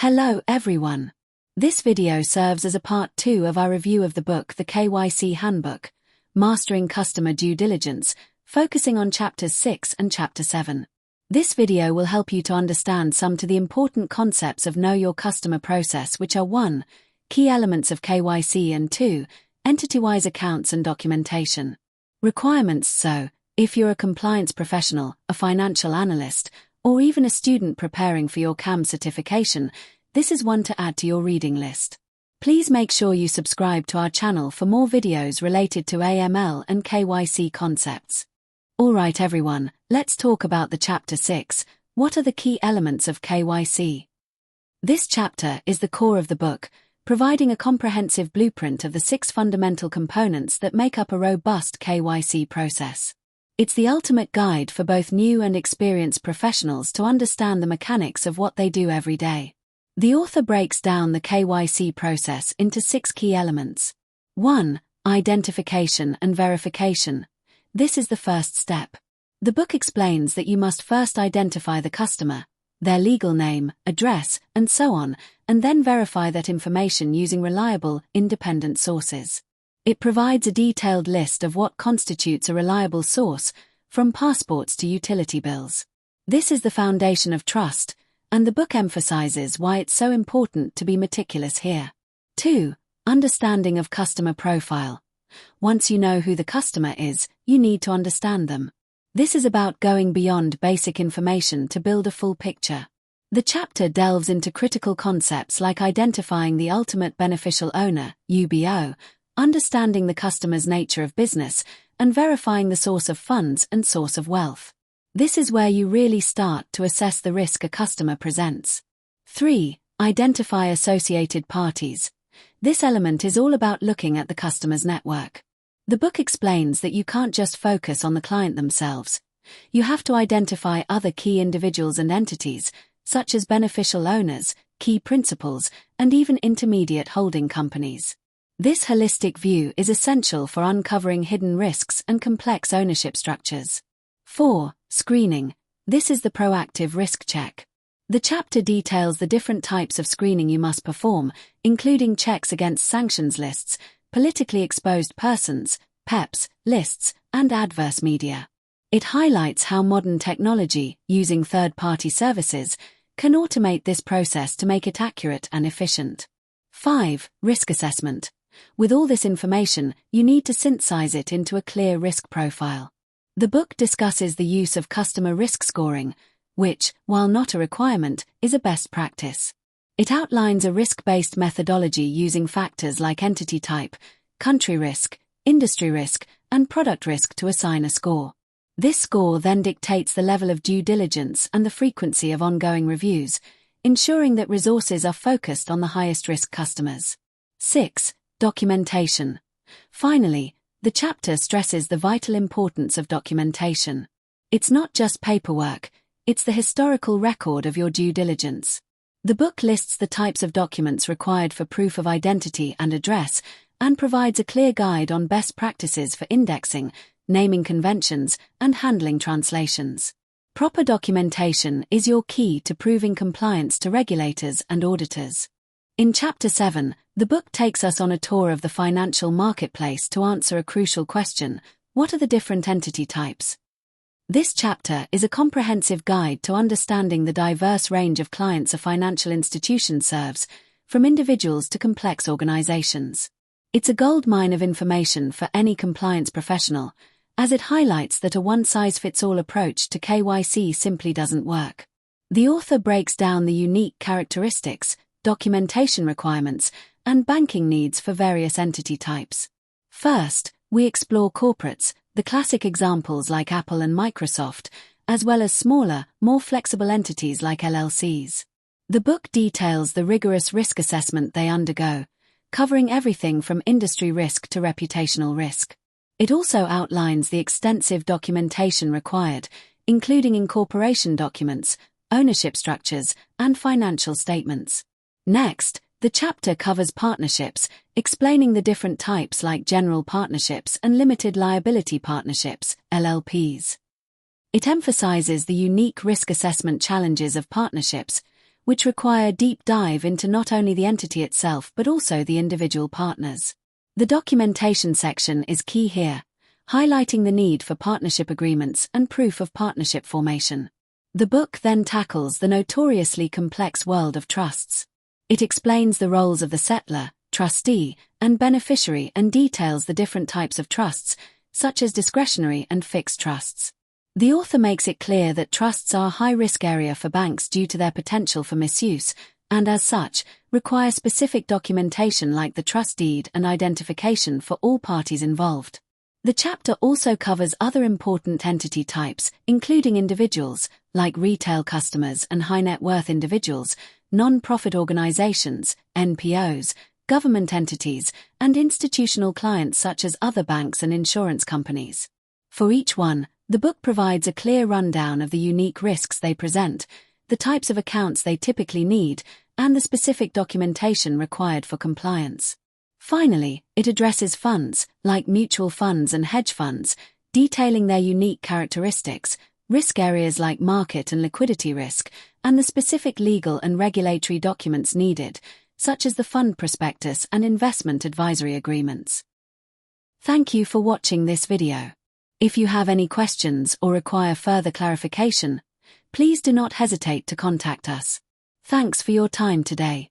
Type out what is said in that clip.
Hello everyone. This video serves as a part 2 of our review of the book The KYC Handbook, Mastering Customer Due Diligence, focusing on Chapters 6 and Chapter 7. This video will help you to understand some of the important concepts of Know Your Customer process, which are 1. Key elements of KYC and 2. Entity-wise accounts and documentation. Requirements. So, if you're a compliance professional, a financial analyst, or even a student preparing for your CAM certification, this is one to add to your reading list. Please make sure you subscribe to our channel for more videos related to AML and KYC concepts. Alright everyone, let's talk about the Chapter 6, what are the key elements of KYC? This chapter is the core of the book, providing a comprehensive blueprint of the 6 fundamental components that make up a robust KYC process. It's the ultimate guide for both new and experienced professionals to understand the mechanics of what they do every day. The author breaks down the KYC process into 6 key elements. 1. Identification and verification. This is the first step. The book explains that you must first identify the customer, their legal name, address, and so on, and then verify that information using reliable, independent sources. It provides a detailed list of what constitutes a reliable source, from passports to utility bills. This is the foundation of trust, and the book emphasizes why it's so important to be meticulous here. 2. Understanding of customer profile. Once you know who the customer is, you need to understand them. This is about going beyond basic information to build a full picture. The chapter delves into critical concepts like identifying the ultimate beneficial owner, UBO, understanding the customer's nature of business, and verifying the source of funds and source of wealth. This is where you really start to assess the risk a customer presents. 3. Identify associated parties. This element is all about looking at the customer's network. The book explains that you can't just focus on the client themselves. You have to identify other key individuals and entities, such as beneficial owners, key principals, and even intermediate holding companies. This holistic view is essential for uncovering hidden risks and complex ownership structures. 4. Screening. This is the proactive risk check. The chapter details the different types of screening you must perform, including checks against sanctions lists, politically exposed persons, PEPs, lists, and adverse media. It highlights how modern technology, using third-party services, can automate this process to make it accurate and efficient. 5. Risk assessment. With all this information, you need to synthesize it into a clear risk profile. The book discusses the use of customer risk scoring, which, while not a requirement, is a best practice. It outlines a risk-based methodology using factors like entity type, country risk, industry risk, and product risk to assign a score. This score then dictates the level of due diligence and the frequency of ongoing reviews, ensuring that resources are focused on the highest risk customers. 6. Documentation. Finally, the chapter stresses the vital importance of documentation. It's not just paperwork, it's the historical record of your due diligence. The book lists the types of documents required for proof of identity and address, and provides a clear guide on best practices for indexing, naming conventions, and handling translations. Proper documentation is your key to proving compliance to regulators and auditors. In Chapter 7, the book takes us on a tour of the financial marketplace to answer a crucial question: what are the different entity types? This chapter is a comprehensive guide to understanding the diverse range of clients a financial institution serves, from individuals to complex organizations. It's a goldmine of information for any compliance professional, as it highlights that a one-size-fits-all approach to KYC simply doesn't work. The author breaks down the unique characteristics, documentation requirements, and banking needs for various entity types. First, we explore corporates, the classic examples like Apple and Microsoft, as well as smaller, more flexible entities like LLCs. The book details the rigorous risk assessment they undergo, covering everything from industry risk to reputational risk. It also outlines the extensive documentation required, including incorporation documents, ownership structures, and financial statements. Next, the chapter covers partnerships, explaining the different types like general partnerships and limited liability partnerships, LLPs. It emphasizes the unique risk assessment challenges of partnerships, which require a deep dive into not only the entity itself but also the individual partners. The documentation section is key here, highlighting the need for partnership agreements and proof of partnership formation. The book then tackles the notoriously complex world of trusts. It explains the roles of the settlor, trustee, and beneficiary and details the different types of trusts, such as discretionary and fixed trusts. The author makes it clear that trusts are a high-risk area for banks due to their potential for misuse, and as such, require specific documentation like the trust deed and identification for all parties involved. The chapter also covers other important entity types, including individuals, like retail customers and high-net-worth individuals, non-profit organizations, NPOs, government entities, and institutional clients such as other banks and insurance companies. For each one, the book provides a clear rundown of the unique risks they present, the types of accounts they typically need, and the specific documentation required for compliance. Finally, it addresses funds, like mutual funds and hedge funds, detailing their unique characteristics, risk areas like market and liquidity risk, and the specific legal and regulatory documents needed, such as the fund prospectus and investment advisory agreements. Thank you for watching this video. If you have any questions or require further clarification, please do not hesitate to contact us. Thanks for your time today.